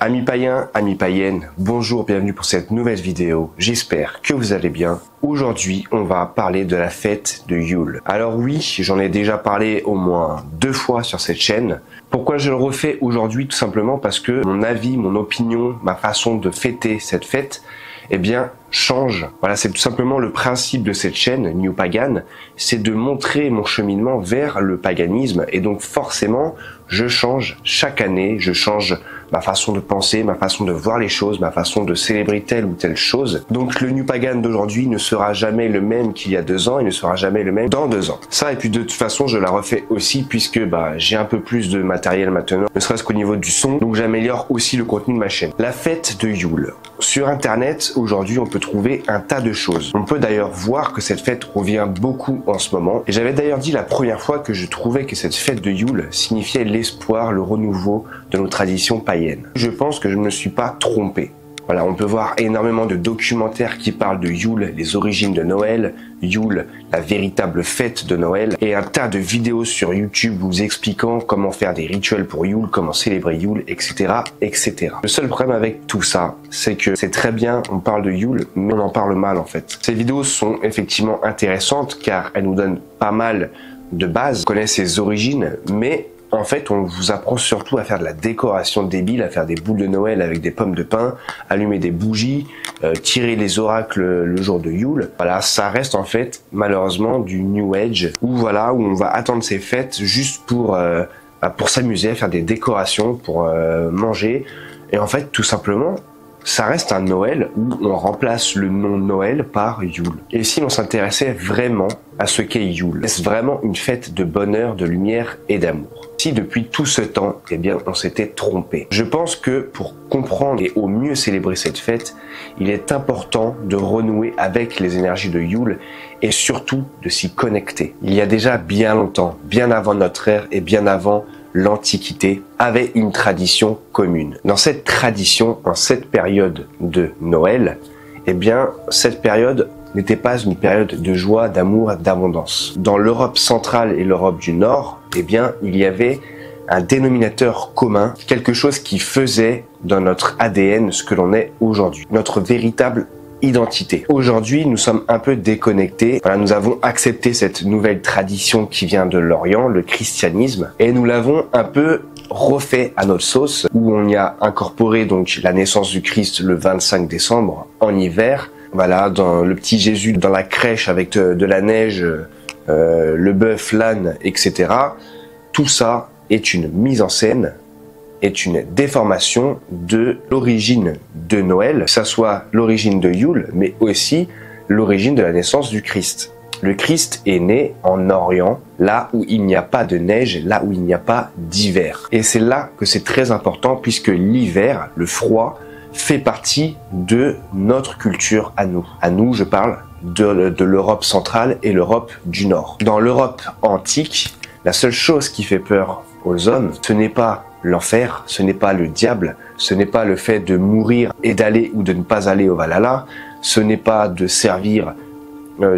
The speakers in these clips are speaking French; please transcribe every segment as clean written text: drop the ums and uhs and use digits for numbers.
Amis païens, amis païennes, bonjour, bienvenue pour cette nouvelle vidéo. J'espère que vous allez bien. Aujourd'hui, on va parler de la fête de Yule. Alors oui, j'en ai déjà parlé au moins 2 fois sur cette chaîne. Pourquoi je le refais aujourd'hui? Tout simplement parce que mon avis, mon opinion, ma façon de fêter cette fête, eh bien, change. Voilà, c'est tout simplement le principe de cette chaîne, New Pagan, c'est de montrer mon cheminement vers le paganisme. Et donc forcément, je change chaque année, je change ma façon de penser, ma façon de voir les choses, ma façon de célébrer telle ou telle chose. Donc le New Pagan d'aujourd'hui ne sera jamais le même qu'il y a 2 ans, il ne sera jamais le même dans 2 ans. Ça, et puis de toute façon, je la refais aussi puisque j'ai un peu plus de matériel maintenant, ne serait-ce qu'au niveau du son, donc j'améliore aussi le contenu de ma chaîne. La fête de Yule. Sur internet, aujourd'hui, on peut trouver un tas de choses. On peut d'ailleurs voir que cette fête revient beaucoup en ce moment. Et j'avais d'ailleurs dit la première fois que je trouvais que cette fête de Yule signifiait l'espoir, le renouveau de nos traditions païennes. Je pense que je ne me suis pas trompé. Voilà, on peut voir énormément de documentaires qui parlent de Yule, les origines de Noël, Yule, la véritable fête de Noël, et un tas de vidéos sur YouTube vous expliquant comment faire des rituels pour Yule, comment célébrer Yule, etc., etc. Le seul problème avec tout ça, c'est que c'est très bien, on parle de Yule, mais on en parle mal en fait. Ces vidéos sont effectivement intéressantes car elles nous donnent pas mal de bases, on connaît ses origines, mais en fait, on vous apprend surtout à faire de la décoration débile, à faire des boules de Noël avec des pommes de pin, allumer des bougies, tirer les oracles le jour de Yule. Voilà, ça reste en fait malheureusement du New Age où on va attendre ces fêtes juste pour s'amuser, à faire des décorations, pour manger. Et en fait, tout simplement, ça reste un Noël où on remplace le nom Noël par Yule. Et si on s'intéressait vraiment à ce qu'est Yule, est-ce vraiment une fête de bonheur, de lumière et d'amour? Si depuis tout ce temps, eh bien, on s'était trompé. Je pense que pour comprendre et au mieux célébrer cette fête, il est important de renouer avec les énergies de Yule et surtout de s'y connecter. Il y a déjà bien longtemps, bien avant notre ère et bien avant l'Antiquité, avait une tradition commune. Dans cette tradition, en cette période de Noël, eh bien, cette période n'était pas une période de joie, d'amour, d'abondance. Dans l'Europe centrale et l'Europe du Nord, eh bien, il y avait un dénominateur commun, quelque chose qui faisait dans notre ADN ce que l'on est aujourd'hui, notre véritable identité. Aujourd'hui, nous sommes un peu déconnectés. Voilà, nous avons accepté cette nouvelle tradition qui vient de l'Orient, le christianisme, et nous l'avons un peu refait à notre sauce, où on y a incorporé donc la naissance du Christ le 25 décembre en hiver. Voilà, dans le petit Jésus dans la crèche avec de la neige, le bœuf, l'âne, etc. Tout ça est une mise en scène, est une déformation de l'origine de Noël, que ça soit l'origine de Yule, mais aussi l'origine de la naissance du Christ. Le Christ est né en Orient, là où il n'y a pas de neige, là où il n'y a pas d'hiver. Et c'est là que c'est très important, puisque l'hiver, le froid, fait partie de notre culture à nous. À nous, je parle de l'Europe centrale et l'Europe du Nord. Dans l'Europe antique, la seule chose qui fait peur aux hommes, ce n'est pas l'enfer, ce n'est pas le diable, ce n'est pas le fait de mourir et d'aller ou de ne pas aller au Valhalla, ce n'est pas de servir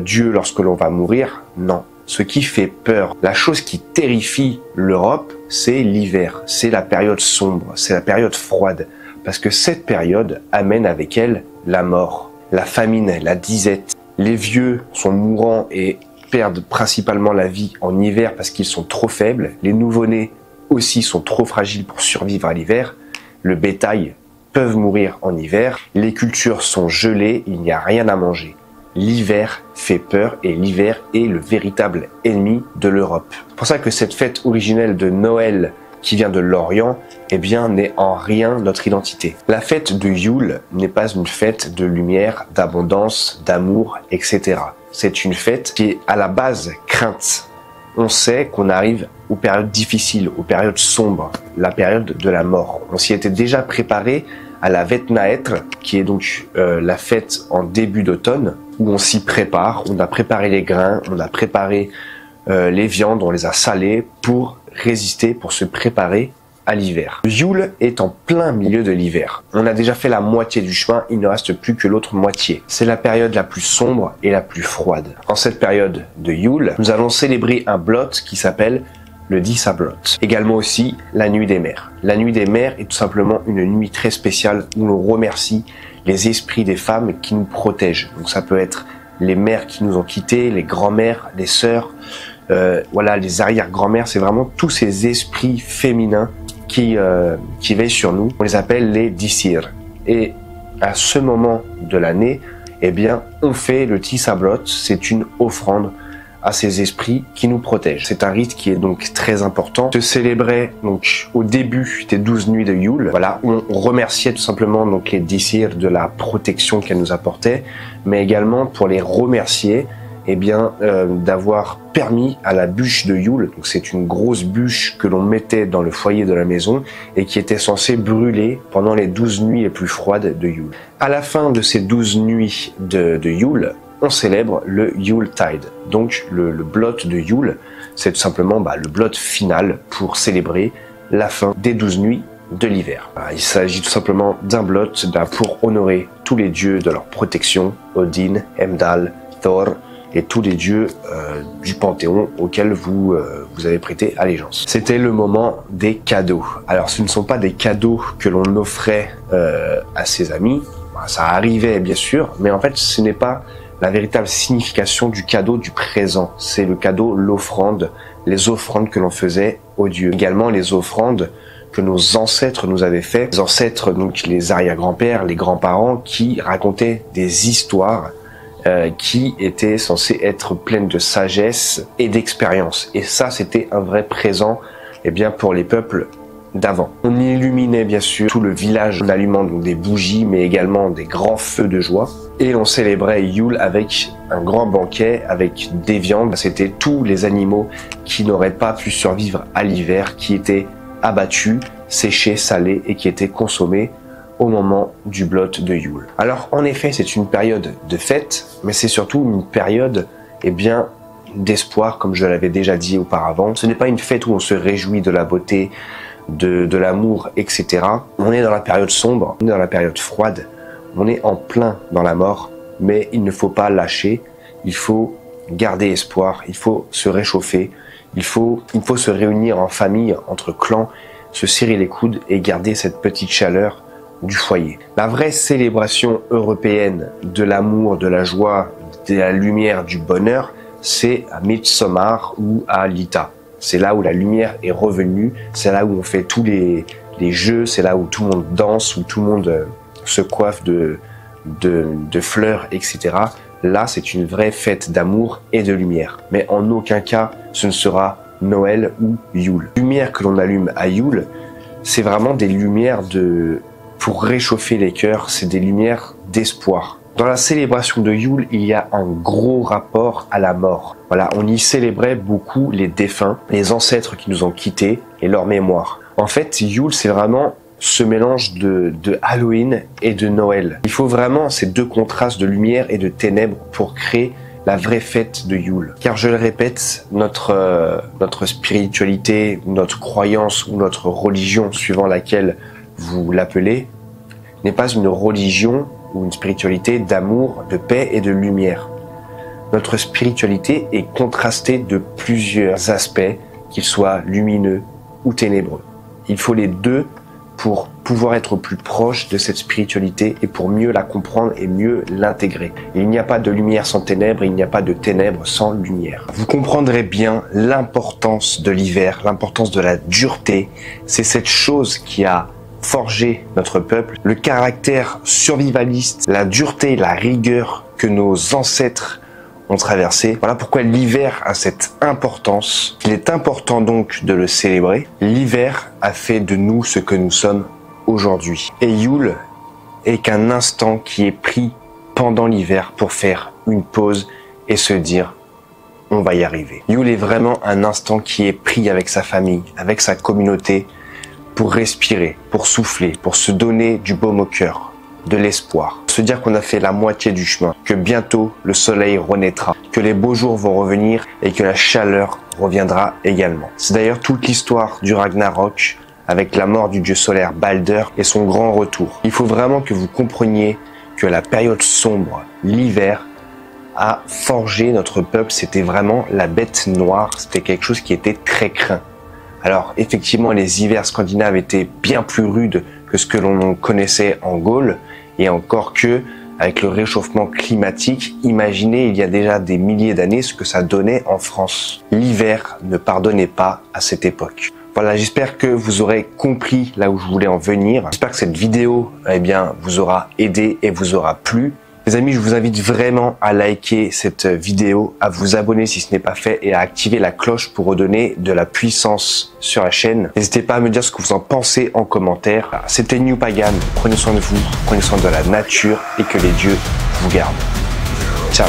Dieu lorsque l'on va mourir, non. Ce qui fait peur, la chose qui terrifie l'Europe, c'est l'hiver, c'est la période sombre, c'est la période froide. Parce que cette période amène avec elle la mort, la famine, la disette. Les vieux sont mourants et perdent principalement la vie en hiver parce qu'ils sont trop faibles. Les nouveau-nés aussi sont trop fragiles pour survivre à l'hiver. Le bétail peuvent mourir en hiver. Les cultures sont gelées, il n'y a rien à manger. L'hiver fait peur et l'hiver est le véritable ennemi de l'Europe. C'est pour ça que cette fête originelle de Noël qui vient de l'Orient, eh bien, n'est en rien notre identité. La fête de Yule n'est pas une fête de lumière, d'abondance, d'amour, etc. C'est une fête qui est à la base crainte. On sait qu'on arrive aux périodes difficiles, aux périodes sombres, la période de la mort. On s'y était déjà préparé à la Vetnaêtre, qui est donc la fête en début d'automne, où on s'y prépare, on a préparé les grains, on a préparé les viandes, on les a salées pour résister, pour se préparer à l'hiver. Yule est en plein milieu de l'hiver. On a déjà fait la moitié du chemin, il ne reste plus que l'autre moitié. C'est la période la plus sombre et la plus froide. En cette période de Yule, nous allons célébrer un blot qui s'appelle le 10 Abrot. Également aussi la nuit des mères. La nuit des mères est tout simplement une nuit très spéciale où l'on remercie les esprits des femmes qui nous protègent. Donc ça peut être les mères qui nous ont quittés, les grands-mères, les sœurs, voilà, les arrière-grands-mères. C'est vraiment tous ces esprits féminins qui veillent sur nous. On les appelle les Disir. Et à ce moment de l'année, eh bien, on fait le Tis Abrot. C'est une offrande à ces esprits qui nous protègent. C'est un rite qui est donc très important. Se célébrait donc au début des 12 nuits de Yule. Voilà, on remerciait tout simplement donc les Disir de la protection qu'elles nous apportaient, mais également pour les remercier, eh bien, d'avoir permis à la bûche de Yule. Donc c'est une grosse bûche que l'on mettait dans le foyer de la maison et qui était censée brûler pendant les 12 nuits les plus froides de Yule. À la fin de ces 12 nuits de Yule, on célèbre le Yuletide. Donc le blot de Yule, c'est tout simplement le blot final pour célébrer la fin des 12 nuits de l'hiver. Il s'agit tout simplement d'un blot pour honorer tous les dieux de leur protection, Odin, Heimdall, Thor et tous les dieux du panthéon auxquels vous avez prêté allégeance. C'était le moment des cadeaux. Alors ce ne sont pas des cadeaux que l'on offrait à ses amis, ça arrivait bien sûr, mais en fait ce n'est pas la véritable signification du cadeau du présent. C'est le cadeau, l'offrande, les offrandes que l'on faisait aux dieux. Également les offrandes que nos ancêtres nous avaient fait. Les ancêtres, donc les arrière-grands-pères, les grands-parents qui racontaient des histoires qui étaient censées être pleines de sagesse et d'expérience. Et ça, c'était un vrai présent pour les peuples d'avant. On illuminait bien sûr tout le village en allumant donc des bougies, mais également des grands feux de joie. Et on célébrait Yule avec un grand banquet, avec des viandes. C'était tous les animaux qui n'auraient pas pu survivre à l'hiver, qui étaient abattus, séchés, salés et qui étaient consommés au moment du blot de Yule. Alors en effet, c'est une période de fête, mais c'est surtout une période d'espoir, comme je l'avais déjà dit auparavant. Ce n'est pas une fête où on se réjouit de la beauté, de l'amour, etc. On est dans la période sombre, on est dans la période froide, on est en plein dans la mort, mais il ne faut pas lâcher, il faut garder espoir, il faut se réchauffer, il faut se réunir en famille, entre clans, se serrer les coudes et garder cette petite chaleur du foyer. La vraie célébration européenne de l'amour, de la joie, de la lumière, du bonheur, c'est à Midsommar ou à Lita. C'est là où la lumière est revenue, c'est là où on fait tous les jeux, c'est là où tout le monde danse, où tout le monde se coiffe de fleurs, etc. Là, c'est une vraie fête d'amour et de lumière. Mais en aucun cas, ce ne sera Noël ou Yule. Les lumières que l'on allume à Yule, c'est vraiment des lumières pour réchauffer les cœurs, c'est des lumières d'espoir. Dans la célébration de Yule, il y a un gros rapport à la mort. Voilà, on y célébrait beaucoup les défunts, les ancêtres qui nous ont quittés et leur mémoire. En fait, Yule, c'est vraiment ce mélange de Halloween et de Noël. Il faut vraiment ces deux contrastes de lumière et de ténèbres pour créer la vraie fête de Yule. Car je le répète, notre spiritualité, notre croyance ou notre religion, suivant laquelle vous l'appelez, n'est pas une religion ou une spiritualité d'amour, de paix et de lumière. Notre spiritualité est contrastée de plusieurs aspects, qu'ils soient lumineux ou ténébreux. Il faut les deux pour pouvoir être plus proche de cette spiritualité et pour mieux la comprendre et mieux l'intégrer. Il n'y a pas de lumière sans ténèbres, il n'y a pas de ténèbres sans lumière. Vous comprendrez bien l'importance de l'hiver, l'importance de la dureté. C'est cette chose qui a forgé notre peuple, le caractère survivaliste, la dureté, la rigueur que nos ancêtres ont traversé. Voilà pourquoi l'hiver a cette importance. Il est important donc de le célébrer. L'hiver a fait de nous ce que nous sommes aujourd'hui. Et Yule est qu'un instant qui est pris pendant l'hiver pour faire une pause et se dire on va y arriver. Yule est vraiment un instant qui est pris avec sa famille, avec sa communauté, pour respirer, pour souffler, pour se donner du baume au cœur, de l'espoir. Se dire qu'on a fait la moitié du chemin, que bientôt le soleil renaîtra, que les beaux jours vont revenir et que la chaleur reviendra également. C'est d'ailleurs toute l'histoire du Ragnarok avec la mort du dieu solaire Balder et son grand retour. Il faut vraiment que vous compreniez que la période sombre, l'hiver, a forgé notre peuple. C'était vraiment la bête noire, c'était quelque chose qui était très craint. Alors effectivement, les hivers scandinaves étaient bien plus rudes que ce que l'on connaissait en Gaule, et encore que, avec le réchauffement climatique, imaginez il y a déjà des milliers d'années ce que ça donnait en France. L'hiver ne pardonnait pas à cette époque. Voilà, j'espère que vous aurez compris là où je voulais en venir. J'espère que cette vidéo, vous aura aidé et vous aura plu. Les amis, je vous invite vraiment à liker cette vidéo, à vous abonner si ce n'est pas fait et à activer la cloche pour redonner de la puissance sur la chaîne. N'hésitez pas à me dire ce que vous en pensez en commentaire. C'était New Pagan, prenez soin de vous, prenez soin de la nature et que les dieux vous gardent. Ciao.